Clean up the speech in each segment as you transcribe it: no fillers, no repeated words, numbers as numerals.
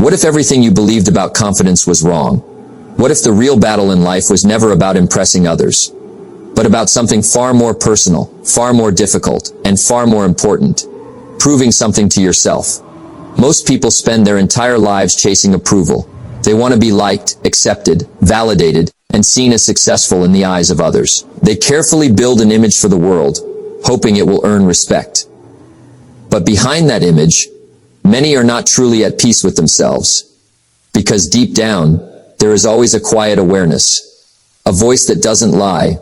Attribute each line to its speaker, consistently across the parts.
Speaker 1: What if everything you believed about confidence was wrong? What if the real battle in life was never about impressing others, but about something far more personal, far more difficult, and far more important? Proving something to yourself. Most people spend their entire lives chasing approval. They want to be liked, accepted, validated, and seen as successful in the eyes of others. They carefully build an image for the world, hoping it will earn respect. But behind that image, many are not truly at peace with themselves. Because deep down, there is always a quiet awareness, a voice that doesn't lie,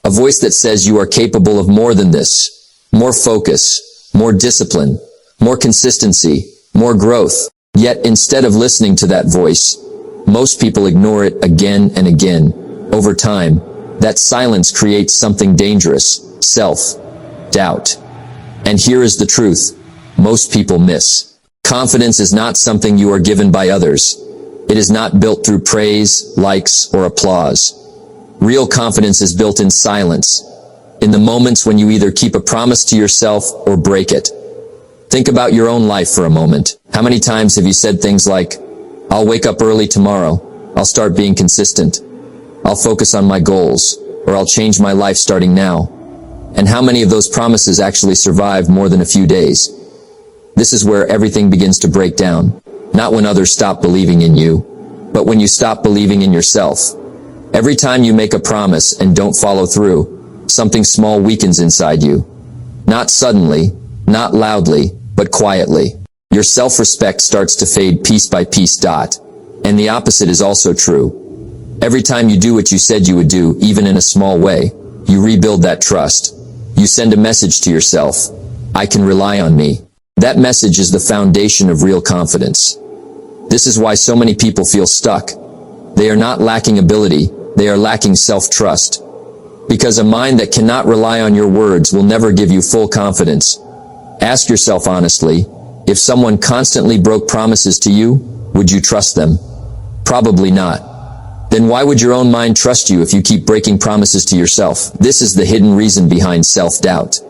Speaker 1: a voice that says you are capable of more than this, more focus, more discipline, more consistency, more growth. Yet instead of listening to that voice, most people ignore it again and again. Over time, that silence creates something dangerous: self-doubt. And here is the truth most people miss. Confidence is not something you are given by others. It is not built through praise, likes, or applause. Real confidence is built in silence, in the moments when you either keep a promise to yourself or break it. Think about your own life for a moment. How many times have you said things like, "I'll wake up early tomorrow, I'll start being consistent, I'll focus on my goals, or I'll change my life starting now"? And how many of those promises actually survive more than a few days? This is where everything begins to break down. Not when others stop believing in you, but when you stop believing in yourself. Every time you make a promise and don't follow through, something small weakens inside you. Not suddenly, not loudly, but quietly. Your self-respect starts to fade piece by piece. And the opposite is also true. Every time you do what you said you would do, even in a small way, you rebuild that trust. You send a message to yourself: I can rely on me. That message is the foundation of real confidence. This is why so many people feel stuck. They are not lacking ability, they are lacking self-trust. Because a mind that cannot rely on your words will never give you full confidence. Ask yourself honestly, if someone constantly broke promises to you, would you trust them? Probably not. Then why would your own mind trust you if you keep breaking promises to yourself? This is the hidden reason behind self-doubt.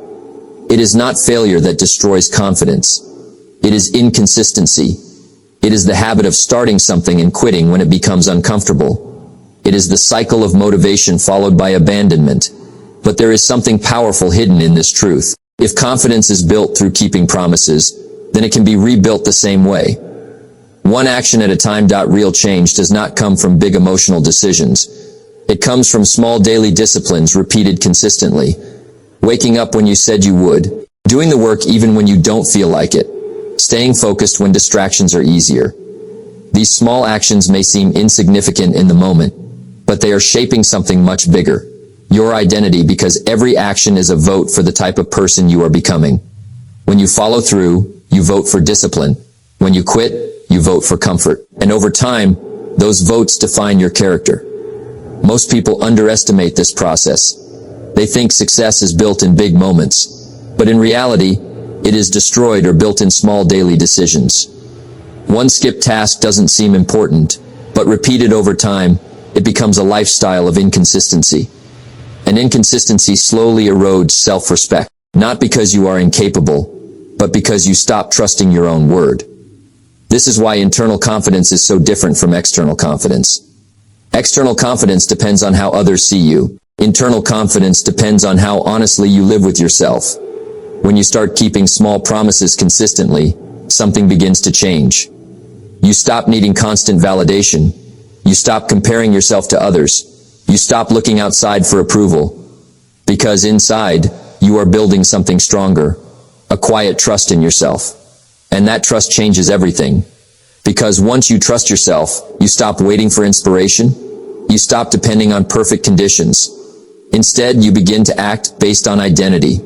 Speaker 1: It is not failure that destroys confidence. It is inconsistency. It is the habit of starting something and quitting when it becomes uncomfortable. It is the cycle of motivation followed by abandonment. But there is something powerful hidden in this truth. If confidence is built through keeping promises, then it can be rebuilt the same way. One action at a time. Real change does not come from big emotional decisions. It comes from small daily disciplines repeated consistently. Waking up when you said you would, doing the work even when you don't feel like it, staying focused when distractions are easier. These small actions may seem insignificant in the moment, but they are shaping something much bigger, your identity, because every action is a vote for the type of person you are becoming. When you follow through, you vote for discipline. When you quit, you vote for comfort. And over time, those votes define your character. Most people underestimate this process. They think success is built in big moments, but in reality, it is destroyed or built in small daily decisions. One skipped task doesn't seem important, but repeated over time, it becomes a lifestyle of inconsistency. And inconsistency slowly erodes self-respect, not because you are incapable, but because you stop trusting your own word. This is why internal confidence is so different from external confidence. External confidence depends on how others see you. Internal confidence depends on how honestly you live with yourself. When you start keeping small promises consistently, something begins to change. You stop needing constant validation. You stop comparing yourself to others. You stop looking outside for approval. Because inside, you are building something stronger, a quiet trust in yourself. And that trust changes everything. Because once you trust yourself, you stop waiting for inspiration. You stop depending on perfect conditions. Instead, you begin to act based on identity.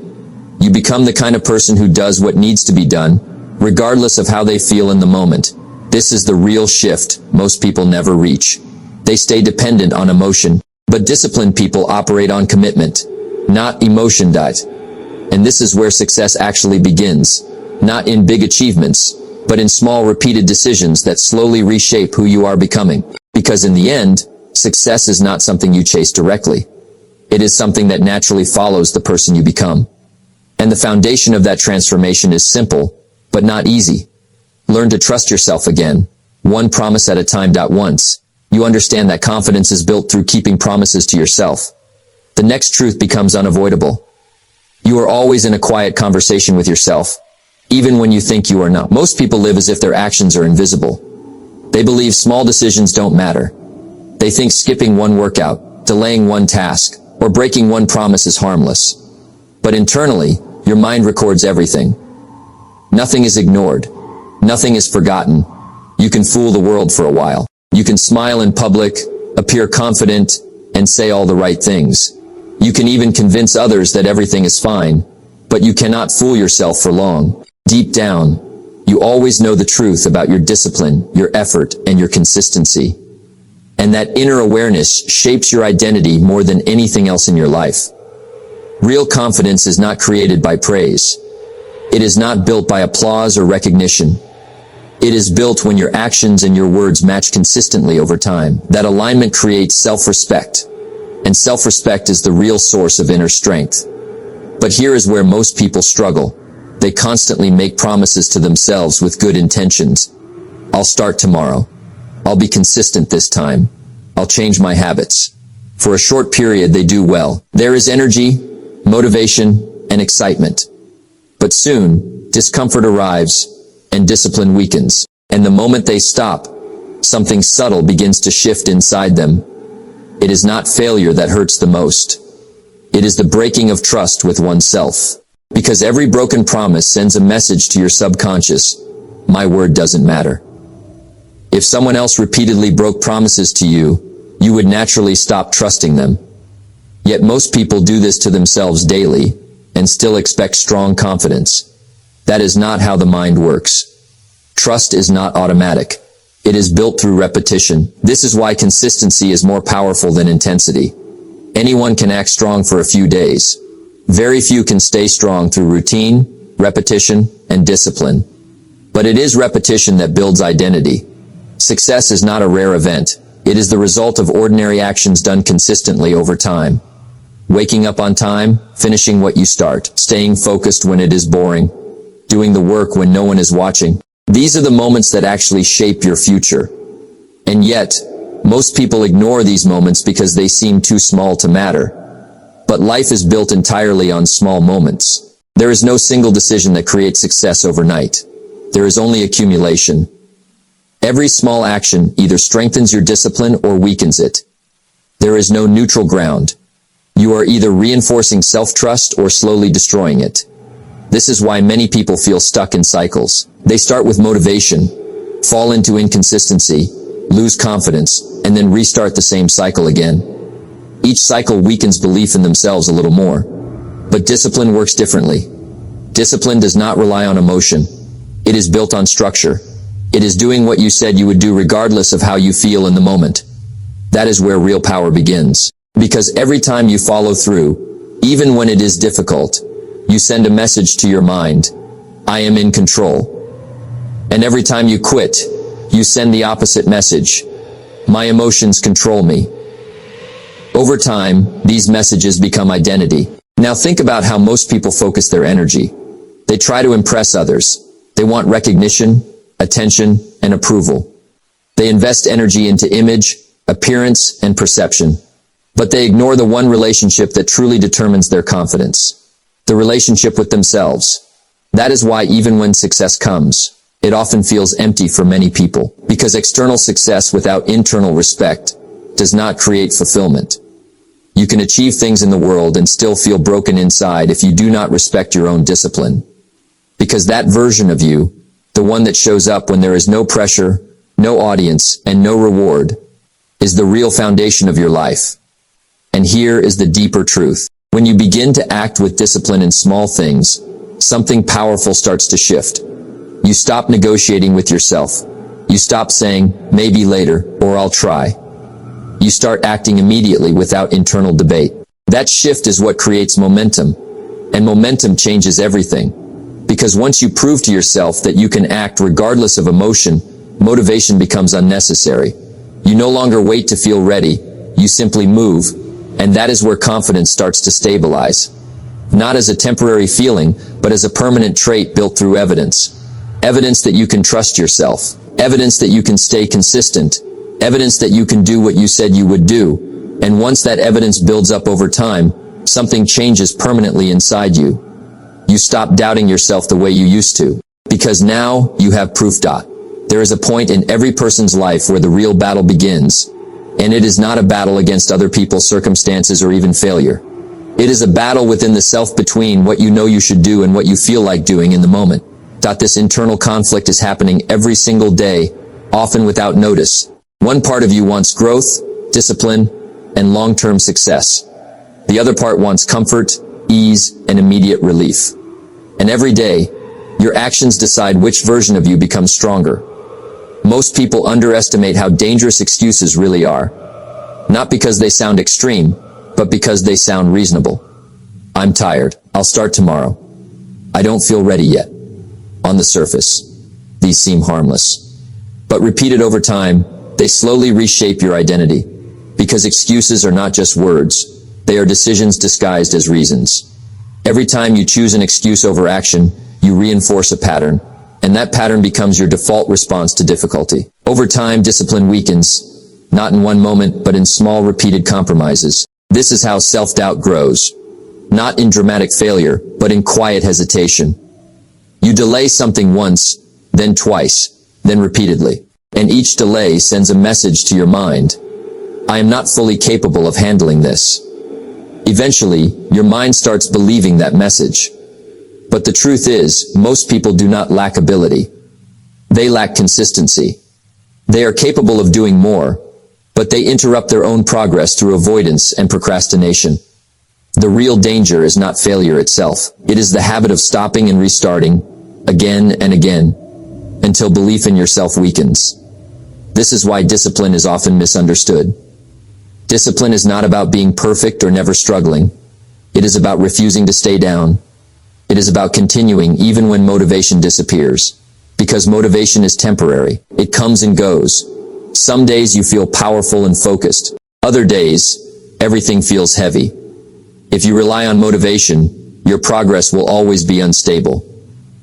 Speaker 1: You become the kind of person who does what needs to be done, regardless of how they feel in the moment. This is the real shift most people never reach. They stay dependent on emotion, but disciplined people operate on commitment, not emotion. And this is where success actually begins, not in big achievements, but in small repeated decisions that slowly reshape who you are becoming. Because in the end, success is not something you chase directly. It is something that naturally follows the person you become. And the foundation of that transformation is simple, but not easy. Learn to trust yourself again. one promise at a time. Once you understand that confidence is built through keeping promises to yourself, the next truth becomes unavoidable. You are always in a quiet conversation with yourself, even when you think you are not. Most people live as if their actions are invisible. They believe small decisions don't matter. They think skipping one workout, delaying one task, or breaking one promise is harmless. But internally, your mind records everything. Nothing is ignored. Nothing is forgotten. You can fool the world for a while. You can smile in public, appear confident, and say all the right things. You can even convince others that everything is fine, but you cannot fool yourself for long. Deep down, you always know the truth about your discipline, your effort, and your consistency. And that inner awareness shapes your identity more than anything else in your life. Real confidence is not created by praise. It is not built by applause or recognition. It is built when your actions and your words match consistently over time. That alignment creates self-respect. And self-respect is the real source of inner strength. But here is where most people struggle. They constantly make promises to themselves with good intentions. I'll start tomorrow. I'll be consistent this time. I'll change my habits. For a short period they do well. There is energy, motivation, and excitement. But soon, discomfort arrives, and discipline weakens. And the moment they stop, something subtle begins to shift inside them. It is not failure that hurts the most. It is the breaking of trust with oneself. Because every broken promise sends a message to your subconscious. My word doesn't matter. If someone else repeatedly broke promises to you, you would naturally stop trusting them. Yet most people do this to themselves daily, and still expect strong confidence. That is not how the mind works. Trust is not automatic. It is built through repetition. This is why consistency is more powerful than intensity. Anyone can act strong for a few days. Very few can stay strong through routine, repetition, and discipline. But it is repetition that builds identity. Success is not a rare event. It is the result of ordinary actions done consistently over time. Waking up on time, finishing what you start, staying focused when it is boring, doing the work when no one is watching. These are the moments that actually shape your future. And yet, most people ignore these moments because they seem too small to matter. But life is built entirely on small moments. There is no single decision that creates success overnight. There is only accumulation. Every small action either strengthens your discipline or weakens it. There is no neutral ground. You are either reinforcing self-trust or slowly destroying it. This is why many people feel stuck in cycles. They start with motivation, fall into inconsistency, lose confidence, and then restart the same cycle again. Each cycle weakens belief in themselves a little more. But discipline works differently. Discipline does not rely on emotion. It is built on structure. It is doing what you said you would do regardless of how you feel in the moment. That is where real power begins. Because every time you follow through, even when it is difficult, you send a message to your mind, I am in control. And every time you quit, you send the opposite message, my emotions control me. Over time, these messages become identity. Now think about how most people focus their energy. They try to impress others. They want recognition, attention, and approval. They invest energy into image, appearance, and perception. But they ignore the one relationship that truly determines their confidence. The relationship with themselves. That is why even when success comes, it often feels empty for many people. Because external success without internal respect does not create fulfillment. You can achieve things in the world and still feel broken inside if you do not respect your own discipline. Because that version of you, the one that shows up when there is no pressure, no audience, and no reward, is the real foundation of your life. And here is the deeper truth. When you begin to act with discipline in small things, something powerful starts to shift. You stop negotiating with yourself. You stop saying, maybe later, or I'll try. You start acting immediately without internal debate. That shift is what creates momentum. And momentum changes everything. Because once you prove to yourself that you can act regardless of emotion, motivation becomes unnecessary. You no longer wait to feel ready, you simply move, and that is where confidence starts to stabilize. Not as a temporary feeling, but as a permanent trait built through evidence. Evidence that you can trust yourself. evidence that you can stay consistent, evidence that you can do what you said you would do, and once that evidence builds up over time, something changes permanently inside you. You stop doubting yourself the way you used to, because now you have proof. There is a point in every person's life where the real battle begins, and it is not a battle against other people, circumstances, or even failure. It is a battle within the self, between what you know you should do and what you feel like doing in the moment. This internal conflict is happening every single day, often without notice. One part of you wants growth, discipline, and long-term success. The other part wants comfort, ease, and immediate relief. And every day, your actions decide which version of you becomes stronger. Most people underestimate how dangerous excuses really are. Not because they sound extreme, but because they sound reasonable. I'm tired. I'll start tomorrow. I don't feel ready yet. On the surface, these seem harmless. But repeated over time, they slowly reshape your identity. Because excuses are not just words, they are decisions disguised as reasons. Every time you choose an excuse over action, you reinforce a pattern, and that pattern becomes your default response to difficulty. Over time, discipline weakens, not in one moment, but in small repeated compromises. This is how self-doubt grows. Not in dramatic failure, but in quiet hesitation. You delay something once, then twice, then repeatedly. And each delay sends a message to your mind. I am not fully capable of handling this. Eventually, your mind starts believing that message. But the truth is, most people do not lack ability. They lack consistency. They are capable of doing more, but they interrupt their own progress through avoidance and procrastination. The real danger is not failure itself. It is the habit of stopping and restarting, again and again, until belief in yourself weakens. This is why discipline is often misunderstood. Discipline is not about being perfect or never struggling. It is about refusing to stay down. It is about continuing even when motivation disappears. Because motivation is temporary. It comes and goes. Some days you feel powerful and focused. Other days, everything feels heavy. If you rely on motivation, your progress will always be unstable.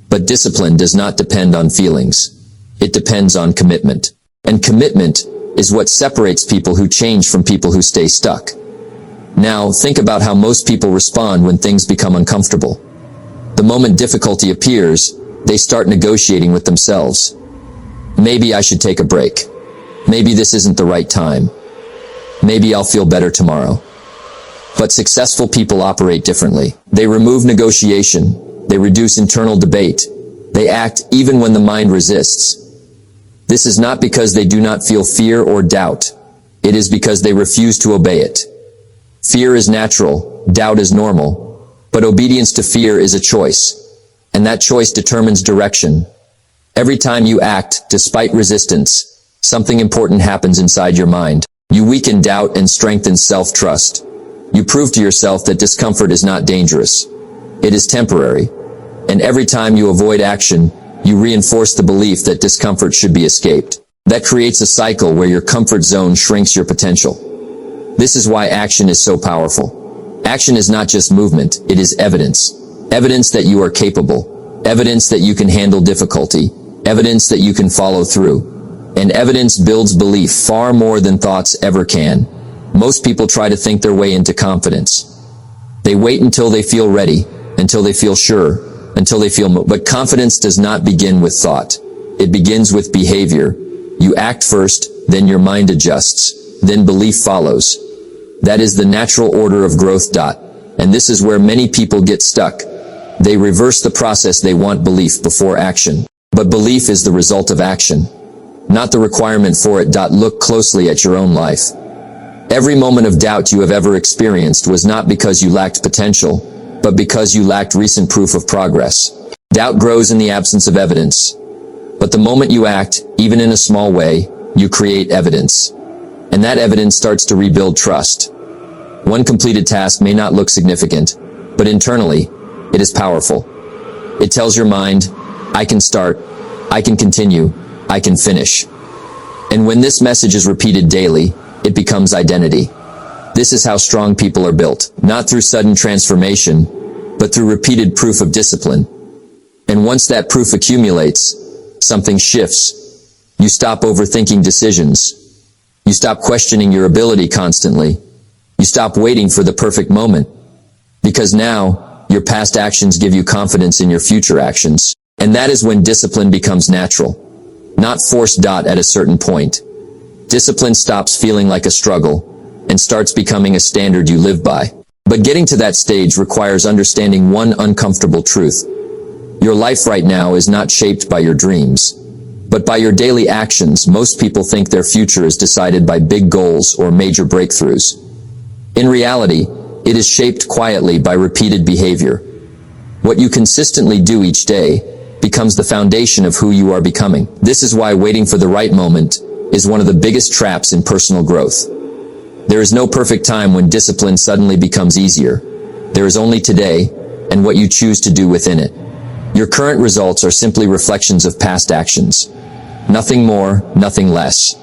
Speaker 1: But discipline does not depend on feelings. It depends on commitment. And commitment is what separates people who change from people who stay stuck. Now, think about how most people respond when things become uncomfortable. The moment difficulty appears, they start negotiating with themselves. Maybe I should take a break. Maybe this isn't the right time. Maybe I'll feel better tomorrow. But successful people operate differently. They remove negotiation. They reduce internal debate. They act even when the mind resists. This is not because they do not feel fear or doubt. It is because they refuse to obey it. Fear is natural, doubt is normal, but obedience to fear is a choice, and that choice determines direction. Every time you act, despite resistance, something important happens inside your mind. You weaken doubt and strengthen self-trust. You prove to yourself that discomfort is not dangerous. It is temporary. And every time you avoid action, you reinforce the belief that discomfort should be escaped. That creates a cycle where your comfort zone shrinks your potential. This is why action is so powerful. Action is not just movement, it is evidence. Evidence that you are capable. Evidence that you can handle difficulty. Evidence that you can follow through. And evidence builds belief far more than thoughts ever can. Most people try to think their way into confidence. They wait until they feel ready, until they feel sure, until they feel but confidence does not begin with thought. It begins with behavior. You act first, then your mind adjusts, then belief follows. That is the natural order of growth. And this is where many people get stuck. They reverse the process. They want belief before action. But belief is the result of action, not the requirement for it. Look closely at your own life. Every moment of doubt you have ever experienced was not because you lacked potential, but because you lacked recent proof of progress. Doubt grows in the absence of evidence. But the moment you act, even in a small way, you create evidence. And that evidence starts to rebuild trust. One completed task may not look significant, but internally, it is powerful. It tells your mind, I can start, I can continue, I can finish. And when this message is repeated daily, it becomes identity. This is how strong people are built, not through sudden transformation, but through repeated proof of discipline. And once that proof accumulates, something shifts. You stop overthinking decisions. You stop questioning your ability constantly. You stop waiting for the perfect moment. Because now, your past actions give you confidence in your future actions. And that is when discipline becomes natural. Not forced. At a certain point, discipline stops feeling like a struggle and starts becoming a standard you live by. But getting to that stage requires understanding one uncomfortable truth. Your life right now is not shaped by your dreams, but by your daily actions. Most people think their future is decided by big goals or major breakthroughs. In reality, it is shaped quietly by repeated behavior. What you consistently do each day becomes the foundation of who you are becoming. This is why waiting for the right moment is one of the biggest traps in personal growth. There is no perfect time when discipline suddenly becomes easier. There is only today and what you choose to do within it. Your current results are simply reflections of past actions. Nothing more, nothing less.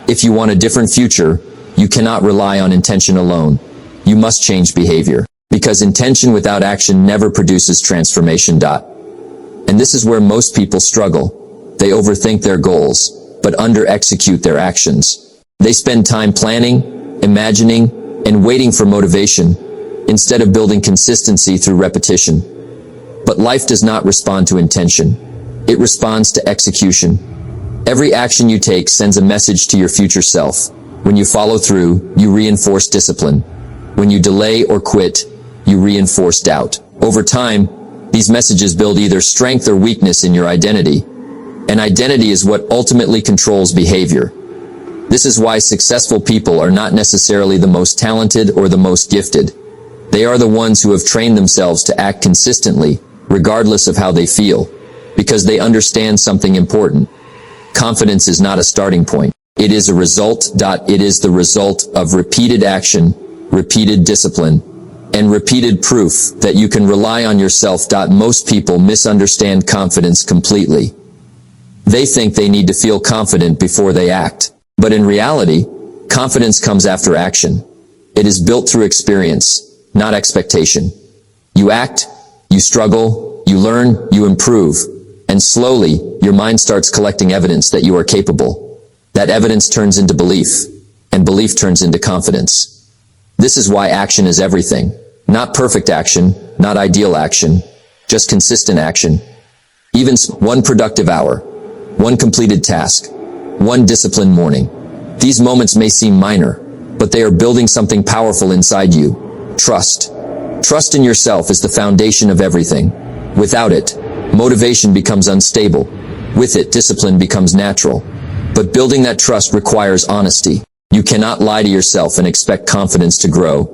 Speaker 1: If you want a different future, you cannot rely on intention alone. You must change behavior. Because intention without action never produces transformation. And this is where most people struggle. They overthink their goals, but under-execute their actions. They spend time planning, imagining, and waiting for motivation, instead of building consistency through repetition. But life does not respond to intention. It responds to execution. Every action you take sends a message to your future self. When you follow through, you reinforce discipline. When you delay or quit, you reinforce doubt. Over time, these messages build either strength or weakness in your identity. And identity is what ultimately controls behavior. This is why successful people are not necessarily the most talented or the most gifted. They are the ones who have trained themselves to act consistently, regardless of how they feel, because they understand something important. Confidence is not a starting point. It is a result. It is the result of repeated action, repeated discipline, and repeated proof that you can rely on yourself. Most people misunderstand confidence completely. They think they need to feel confident before they act. But in reality, confidence comes after action. It is built through experience, not expectation. You act, you struggle, you learn, you improve, and slowly, your mind starts collecting evidence that you are capable. That evidence turns into belief, and belief turns into confidence. This is why action is everything. Not perfect action, not ideal action, just consistent action. Even one productive hour, one completed task, one disciplined morning. These moments may seem minor, but they are building something powerful inside you. Trust. Trust in yourself is the foundation of everything. Without it, motivation becomes unstable. With it, discipline becomes natural. But building that trust requires honesty. You cannot lie to yourself and expect confidence to grow.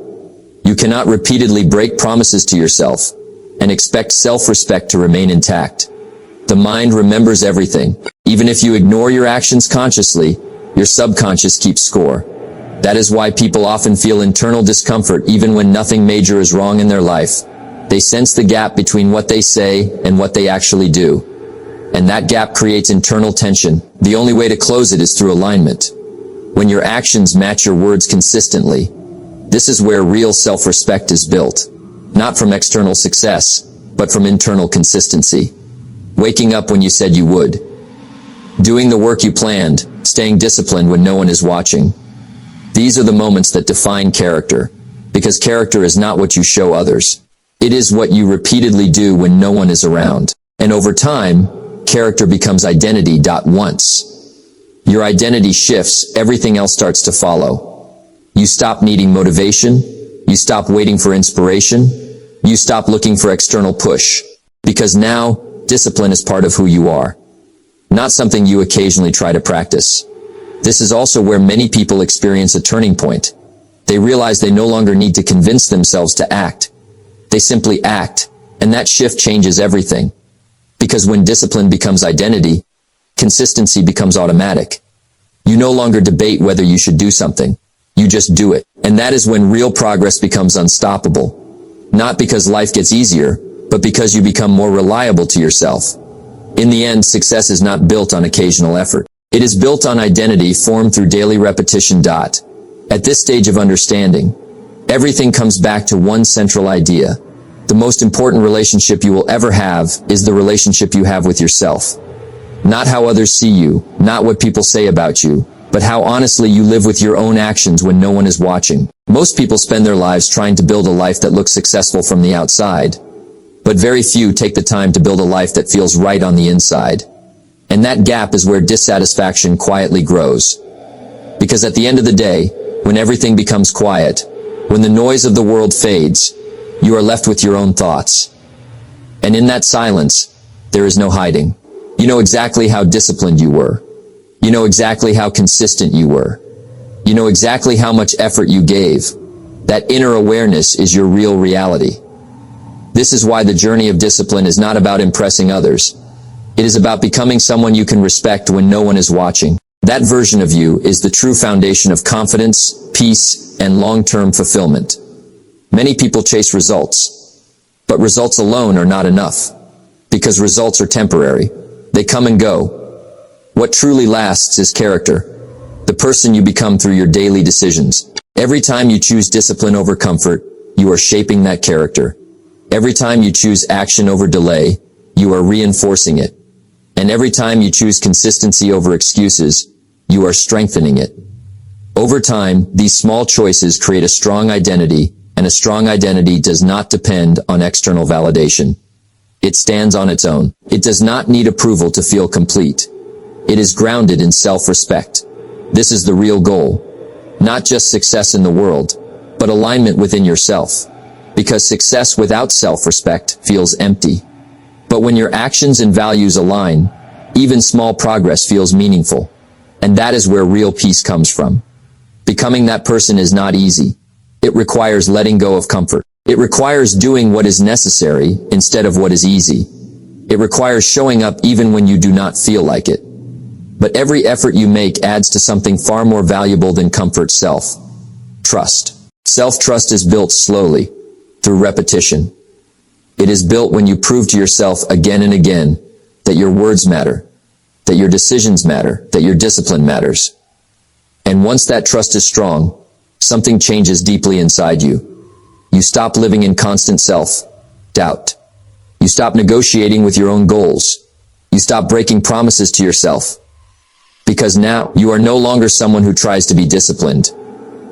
Speaker 1: You cannot repeatedly break promises to yourself and expect self-respect to remain intact. The mind remembers everything. Even if you ignore your actions consciously, your subconscious keeps score. That is why people often feel internal discomfort even when nothing major is wrong in their life. They sense the gap between what they say and what they actually do. And that gap creates internal tension. The only way to close it is through alignment. When your actions match your words consistently, this is where real self-respect is built. Not from external success, but from internal consistency. Waking up when you said you would. Doing the work you planned, staying disciplined when no one is watching. These are the moments that define character, because character is not what you show others. It is what you repeatedly do when no one is around. And over time, character becomes identity. Once your identity shifts, everything else starts to follow. You stop needing motivation, you stop waiting for inspiration, you stop looking for external push. Because now, discipline is part of who you are. Not something you occasionally try to practice. This is also where many people experience a turning point. They realize they no longer need to convince themselves to act. They simply act, and that shift changes everything. Because when discipline becomes identity, consistency becomes automatic. You no longer debate whether you should do something. You just do it. And that is when real progress becomes unstoppable. Not because life gets easier, but because you become more reliable to yourself. In the end, success is not built on occasional effort. It is built on identity formed through daily repetition. At this stage of understanding, everything comes back to one central idea. The most important relationship you will ever have is the relationship you have with yourself. Not how others see you, not what people say about you, but how honestly you live with your own actions when no one is watching. Most people spend their lives trying to build a life that looks successful from the outside, but very few take the time to build a life that feels right on the inside. And that gap is where dissatisfaction quietly grows. Because at the end of the day, when everything becomes quiet, when the noise of the world fades, you are left with your own thoughts. And in that silence, there is no hiding. You know exactly how disciplined you were. You know exactly how consistent you were. You know exactly how much effort you gave. That inner awareness is your real reality. This is why the journey of discipline is not about impressing others. It is about becoming someone you can respect when no one is watching. That version of you is the true foundation of confidence, peace, and long-term fulfillment. Many people chase results, but results alone are not enough, because results are temporary. They come and go. What truly lasts is character, the person you become through your daily decisions. Every time you choose discipline over comfort, you are shaping that character. Every time you choose action over delay, you are reinforcing it. And every time you choose consistency over excuses, you are strengthening it. Over time, these small choices create a strong identity, and a strong identity does not depend on external validation. It stands on its own. It does not need approval to feel complete. It is grounded in self-respect. This is the real goal. Not just success in the world, but alignment within yourself. Because success without self-respect feels empty. But when your actions and values align, even small progress feels meaningful. And that is where real peace comes from. Becoming that person is not easy. It requires letting go of comfort. It requires doing what is necessary instead of what is easy. It requires showing up even when you do not feel like it. But every effort you make adds to something far more valuable than comfort: self-trust. Self-trust is built slowly, through repetition. It is built when you prove to yourself again and again that your words matter, that your decisions matter, that your discipline matters. And once that trust is strong, something changes deeply inside you. You stop living in constant self-doubt. You stop negotiating with your own goals. You stop breaking promises to yourself. Because now, you are no longer someone who tries to be disciplined.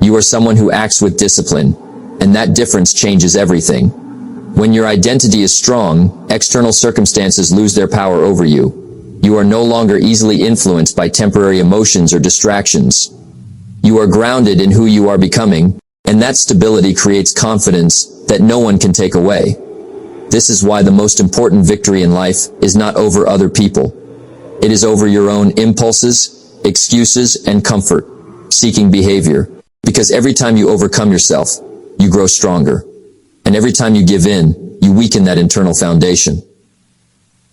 Speaker 1: You are someone who acts with discipline, and that difference changes everything. When your identity is strong, external circumstances lose their power over you. You are no longer easily influenced by temporary emotions or distractions. You are grounded in who you are becoming, and that stability creates confidence that no one can take away. This is why the most important victory in life is not over other people. It is over your own impulses, excuses, and comfort-seeking behavior. Because every time you overcome yourself, you grow stronger. And every time you give in, you weaken that internal foundation.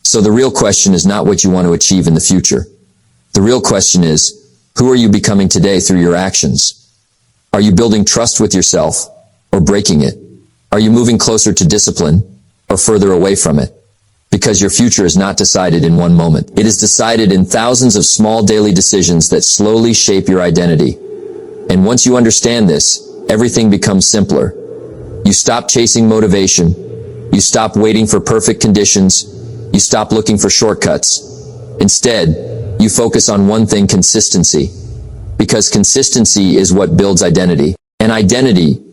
Speaker 1: So the real question is not what you want to achieve in the future. The real question is, who are you becoming today through your actions? Are you building trust with yourself, or breaking it? Are you moving closer to discipline, or further away from it? Because your future is not decided in one moment. It is decided in thousands of small daily decisions that slowly shape your identity. And once you understand this, everything becomes simpler. You stop chasing motivation. You stop waiting for perfect conditions. You stop looking for shortcuts. Instead, you focus on one thing: consistency. Because consistency is what builds identity. And identity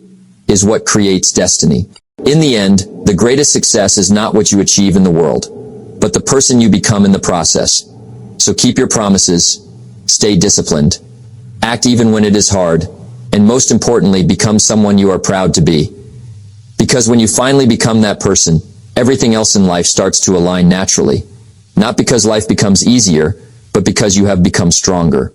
Speaker 1: is what creates destiny. In the end, the greatest success is not what you achieve in the world, but the person you become in the process. So keep your promises, stay disciplined, act even when it is hard, and most importantly, become someone you are proud to be. Because when you finally become that person, everything else in life starts to align naturally. Not because life becomes easier, but because you have become stronger.